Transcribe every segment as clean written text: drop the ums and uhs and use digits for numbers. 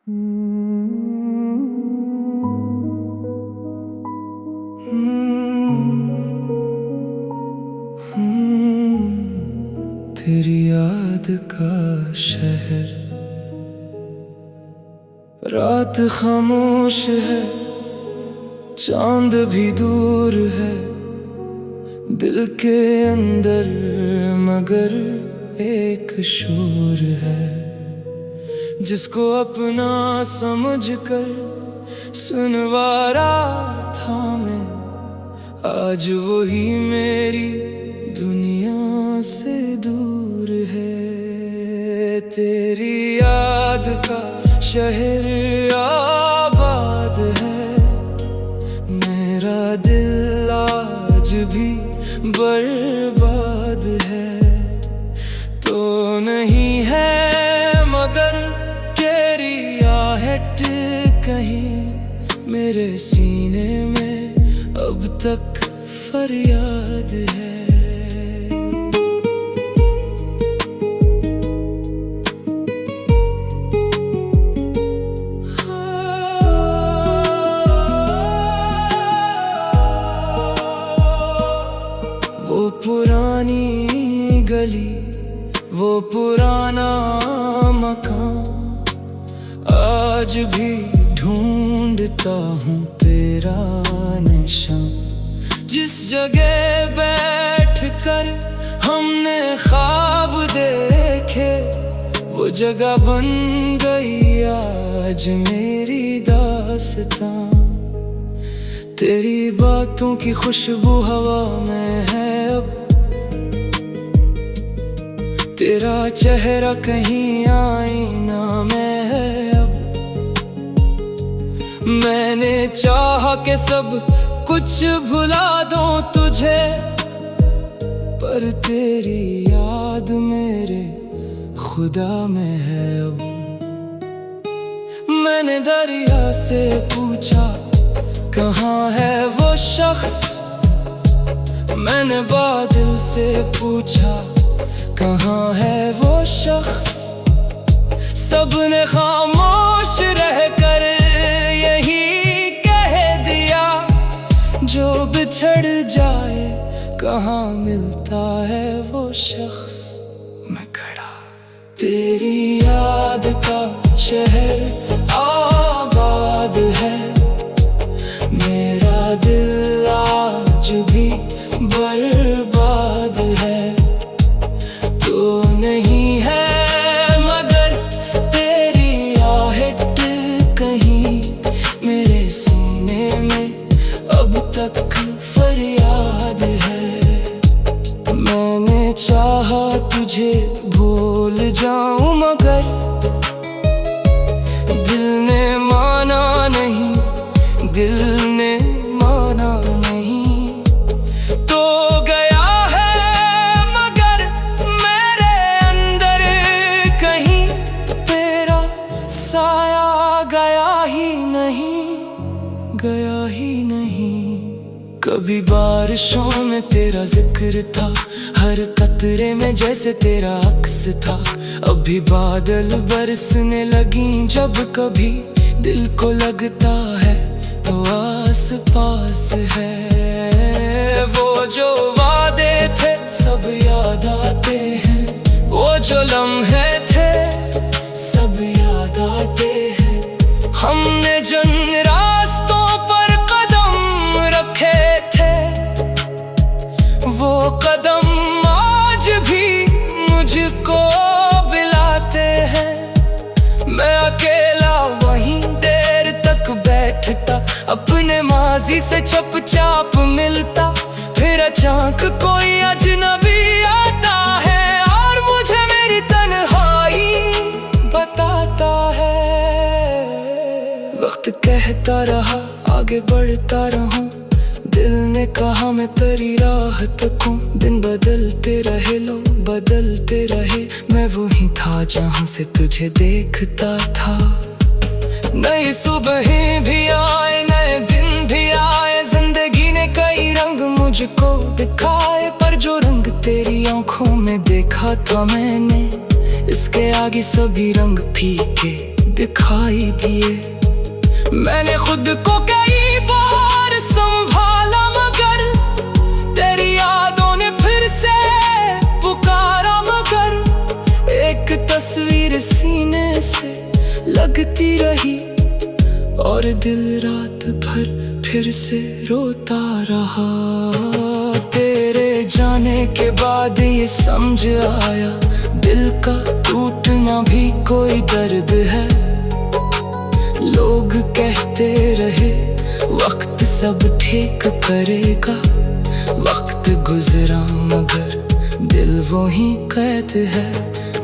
तेरी याद का शहर, रात खामोश है, चांद भी दूर है दिल के अंदर, मगर एक शोर है जिसको अपना समझकर सुनवारा था मैं। आज वही मेरी दुनिया से दूर है। तेरी याद का शहर आबाद है, मेरा दिल आज भी बर्बाद है। तो नहीं है मगर तेरी आहट कहीं मेरे सीने में अब तक फरियाद है। वो पुरानी गली, वो पुराना मकान, आज भी ढूंढता हूँ तेरा निशान। जिस जगह बैठकर हमने ख्वाब देखे, वो जगह बन गई आज मेरी दास्तां। तेरी बातों की खुशबू हवा में है अब, तेरा चेहरा कहीं आईना में है अब। मैंने चाहा कि सब कुछ भुला दूं तुझे, पर तेरी याद मेरे खुदा में है अब। मैंने दरिया से पूछा कहाँ है वो शख्स, मैंने बादल से पूछा कहाँ है वो शख्स। सबने खामोश रहकर यही कह दिया, जो बिछड़ जाए कहाँ मिलता है वो शख्स। मैं खड़ा तेरी याद का शहर आबाद है, मेरा दिल आज भी बर्बाद है। तो नहीं है मगर तेरी आहट कहीं मेरे सीने में अब तक फरियाद है। मैंने चाहा तुझे भूल जाऊं मगर दिल ने माना नहीं, दिल ने माना नहीं। तो गया है मगर मेरे अंदर कहीं तेरा साया गया ही नहीं, गया ही नहीं। कभी बारिशों में तेरा जिक्र था, हर कतरे में जैसे तेरा अक्स था। अभी बादल बरसने लगी जब कभी दिल को लगता है तो आस पास है। वो जो वादे थे सब याद आते हैं, वो जो लम्हे थे सब याद आते हैं। हमने जिन रास्तों पर कदम रखे थे, वो कदम आज भी मुझको बिलाते हैं। मैं अकेला वहीं देर तक बैठता, अपने माजी से चुपचाप मिलता, फिर अचानक कोई अजनबी आता है और मुझे मेरी तन्हाई बताता है। वक्त कहता रहा आगे बढ़ता रहूं, दिल ने कहा मैं तेरी राह तकूं। दिन बदलते रहे, लोग बदलते रहे, मैं वही था जहां से तुझे देखता था। नई सुबहें भी आए, नए दिन भी आए, जिंदगी ने कई रंग मुझको दिखाए, पर जो रंग तेरी आंखों में देखा था मैंने, इसके आगे सभी रंग फीके दिखाई दिए। मैंने खुद को कई बार संभाला, मगर तेरी यादों ने फिर से पुकारा। मगर एक तस्वीर सीने से लगती रही और दिल रात भर फिर से रोता रहा। तेरे जाने के बाद ये समझ आया, दिल का टूटना भी कोई दर्द है। लोग कहते रहे वक्त सब ठीक करेगा, वक्त गुजरा मगर दिल वो ही कैद है।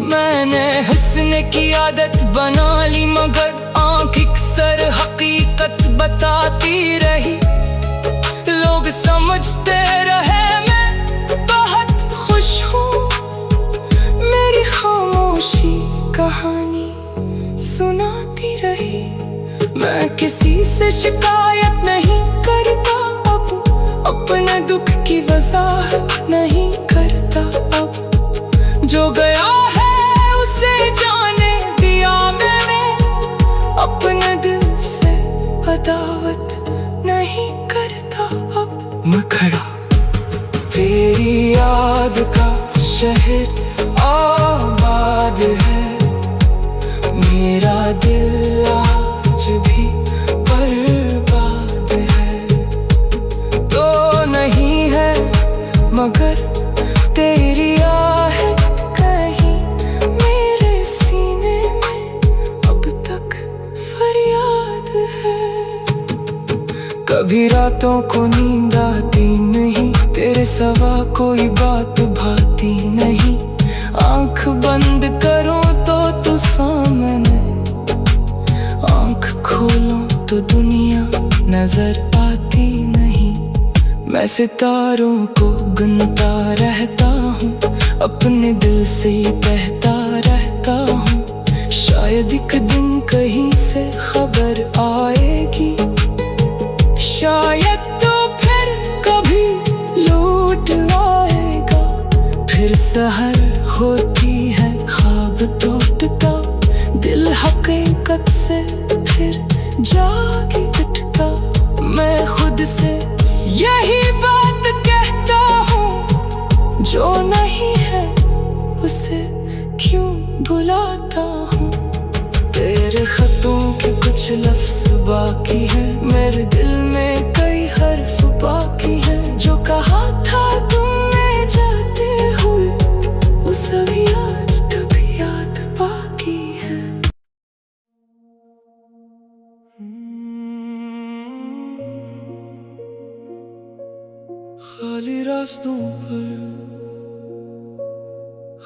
मैंने हंसने की आदत बना ली, मगर आँख अक्सर हकीकत बताती रही। लोग समझते रहे मैं बहुत खुश हूँ, मेरी खामोशी कहानी सुनाती रही। मैं किसी से शिकायत नहीं करता अब, अपने दुख की वजाहत नहीं करता अब। जो गया है उसे जाने दिया मैंने, अपने दिल से अदावत नहीं करता अब। मैं खड़ा तेरी याद का शहर आबाद है, मेरा दिल आज भी बर्बाद है। तो नहीं है मगर तेरी आहट कहीं मेरे सीने में अब तक फरियाद है। कभी रातों को नींद आती नहीं, तेरे सिवा कोई बात भाती नहीं। आँख बंद करूं तो तू सामने, आँख खोलूं तो दुनिया नजर आती नहीं। मैं सितारों को गिनता रहता हूँ, अपने दिल से ही बहता रहता हूँ। शायद एक दिन कहीं से खबर आएगी, शायद तो फिर कभी लौट आएगा। फिर सहर होती है ख्वाब टूटता, दिल हकीकत से फिर जागे उठता। मैं खुद से यही बात कहता हूँ, जो नहीं है उसे क्यों बुलाता हूँ। तेरे खतों के कुछ लफ्ज़ बाकी है, मेरे दिल में कई हर्फ बाकी है। जो कहा था तुमने जाते हुए, वो सभी आज तक याद बाकी है।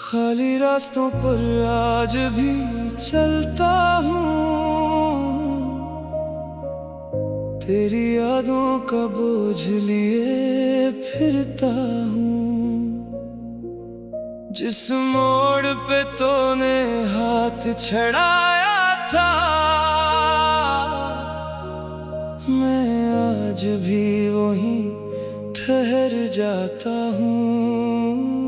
खाली रास्तों पर आज भी चलता हूँ, तेरी यादों का बोझ लिए फिरता हूँ। जिस मोड़ पे तूने हाथ छड़ाया था, मैं आज भी वहीं ठहर जाता हूँ।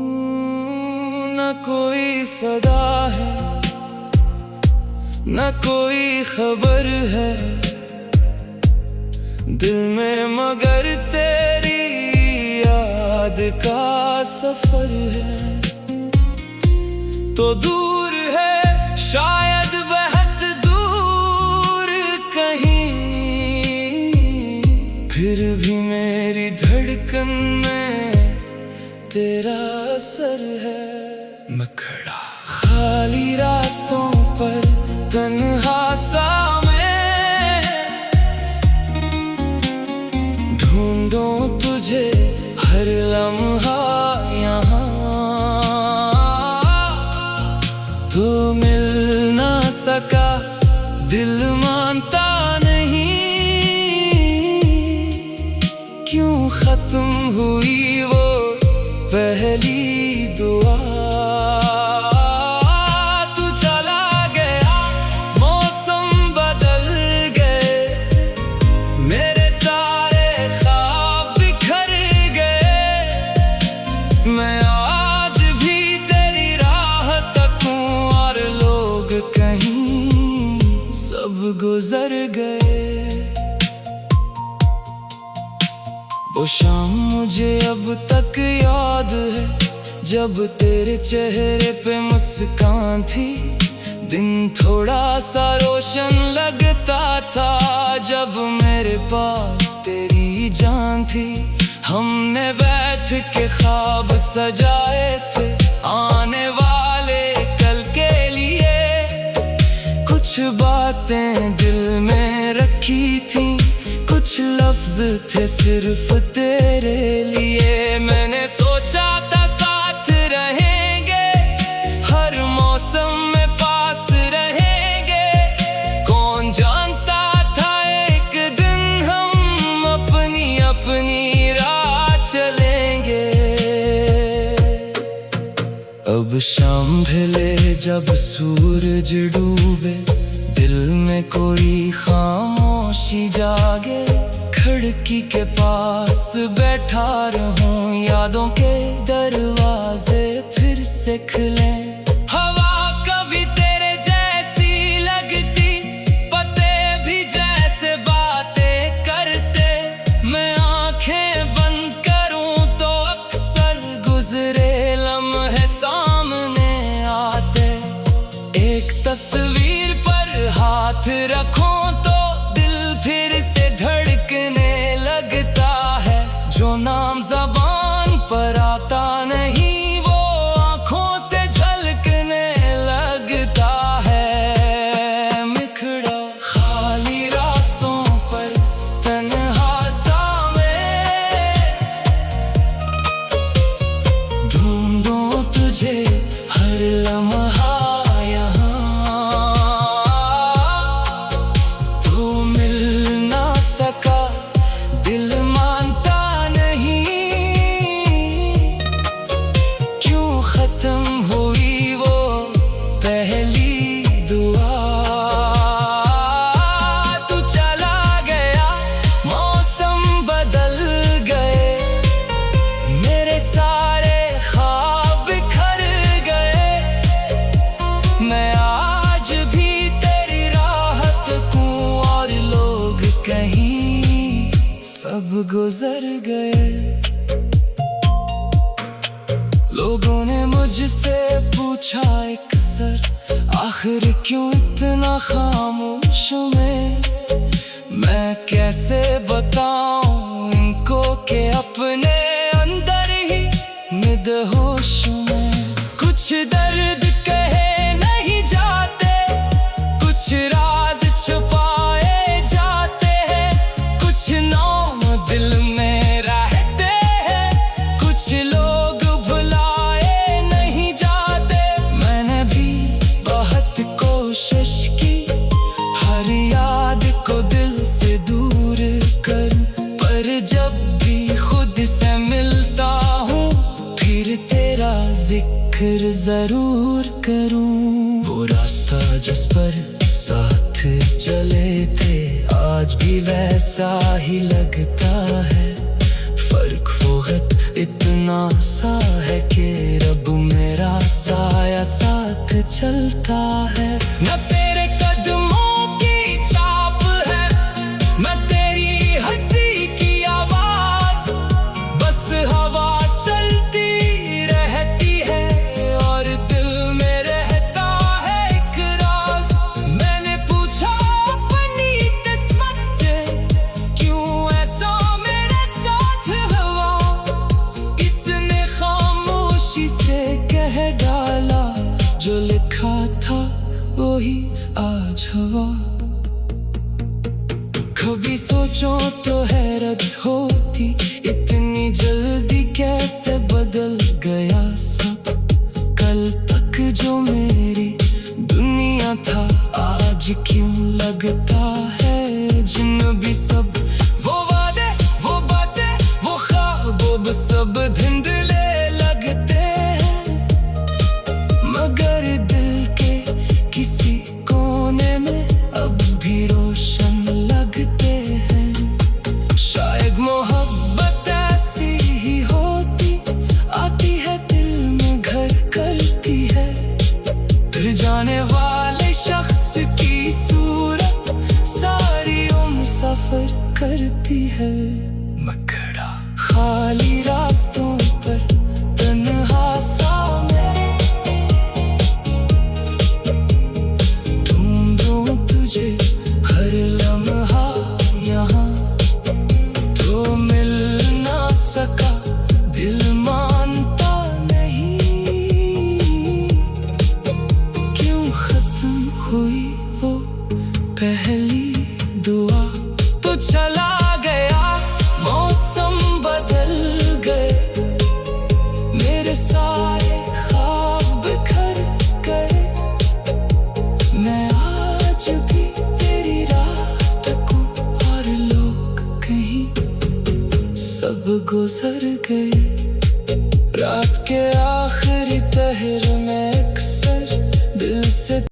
न कोई सदा है, न कोई खबर है दिल में, मगर तेरी याद का सफर है। तो दूर है शायद बहुत दूर कहीं, फिर भी मेरी धड़कन में तेरा असर है। मैं खड़ा खाली रास्तों पर तन्हा सा मैं, ढूंढूं तुझे हर लम्हा यहाँ। तू मिल ना सका दिल मानता नहीं, क्यों खत्म हुई वो पहली दुआ। तू चला गया, मौसम बदल गए, मेरे सारे ख्वाब बिखर गए। मैं आज भी तेरी राह तक हूँ और लोग कहीं सब गुजर गए। वो शाम मुझे अब तक याद है, जब तेरे चेहरे पे मुस्कान थी। दिन थोड़ा सा रोशन लगता था, जब मेरे पास तेरी जान थी। हमने बैठ के ख्वाब सजाए थे आने वाले कल के लिए। कुछ बातें दिल में रखी थी, कुछ लफ्ज थे सिर्फ तेरे लिए। मैंने सोचा था साथ रहेंगे, हर मौसम में पास रहेंगे। कौन जानता था एक दिन हम अपनी अपनी राह चलेंगे। अब शाम ढले जब सूरज डूबे, दिल में कोई खामोशी जागे। खिड़की के पास बैठा रहूं, यादों के दरवाजे फिर से खुलें। हवा कभी तेरे जैसी लगती, पते भी जैसे बातें करते। मैं आंखें बंद करूं तो अक्सर गुजरे लम्हे सामने आते। एक तस्वीर पर हाथ रखूं तो दिल फिर से धड़कने लगता है। जो नाम ज़बान पर आता नहीं, वो आँखों से झलकने लगता है। बिखरा खाली रास्तों पर तन्हा सा मैं ढूंढूं तुझे हर लम्हा। दिल मानता नहीं, क्यों खत्म हुई वो पहली दुआ। तू चला गया, मौसम बदल गए, मेरे सारे ख्वाब बिखर गए। मैं आज भी तेरी राहत हूँ, और लोग कहीं सब गुजर गए। लोगों ने मुझसे पूछा अक्सर, आखिर क्यों इतना खामोश मैं कैसे बताऊं इनको कि अपने अंदर ही मदहोश में। कुछ दर्द कहे नहीं जाते, कुछ राज छुपाए जाते हैं। कुछ नाम दिल में रहते हैं, कुछ लोग भुलाए नहीं जाते। मैंने भी बहुत कोशिश की, हर याद को दिल से दूर कर। पर जब भी खुद से मिलता हूँ, फिर तेरा जिक्र जरूर करूँ। वो रास्ता जिस पर साथ चले थे, आज भी वैसा ही लगता है। फर्क वक्त इतना सा है कि रब मेरा साया साथ चलता है। न तेरे कदमों की छाप है, न तेरी हंसी की आवाज। बस हवा चलती रहती है, और दिल में रहता है एक राज। मैंने पूछा अपनी किस्मत से, क्यों ऐसा मेरे साथ हुआ। इसने खामोशी से कह डाला, जो लिखा था वही आज हुआ। कभी सोचो तो हैरत होती, इतनी जल्दी कैसे बदल गया सब। कल तक जो मेरी दुनिया था, आज क्यों लगता है जिन भी सब। वो वादे, वो बातें, वो ख्वाब, वो सब धुंधले लगते हैं। मगर दिल के किसी कोने में अब भी रोशन लगते हैं। शायद मोहब्बत ऐसी ही होती, आती है दिल में घर करती है। फिर जाने वाले शख्स की सूरत आज भी तेरी राह तकूं और लोग कहीं सब गुजर गए। रात के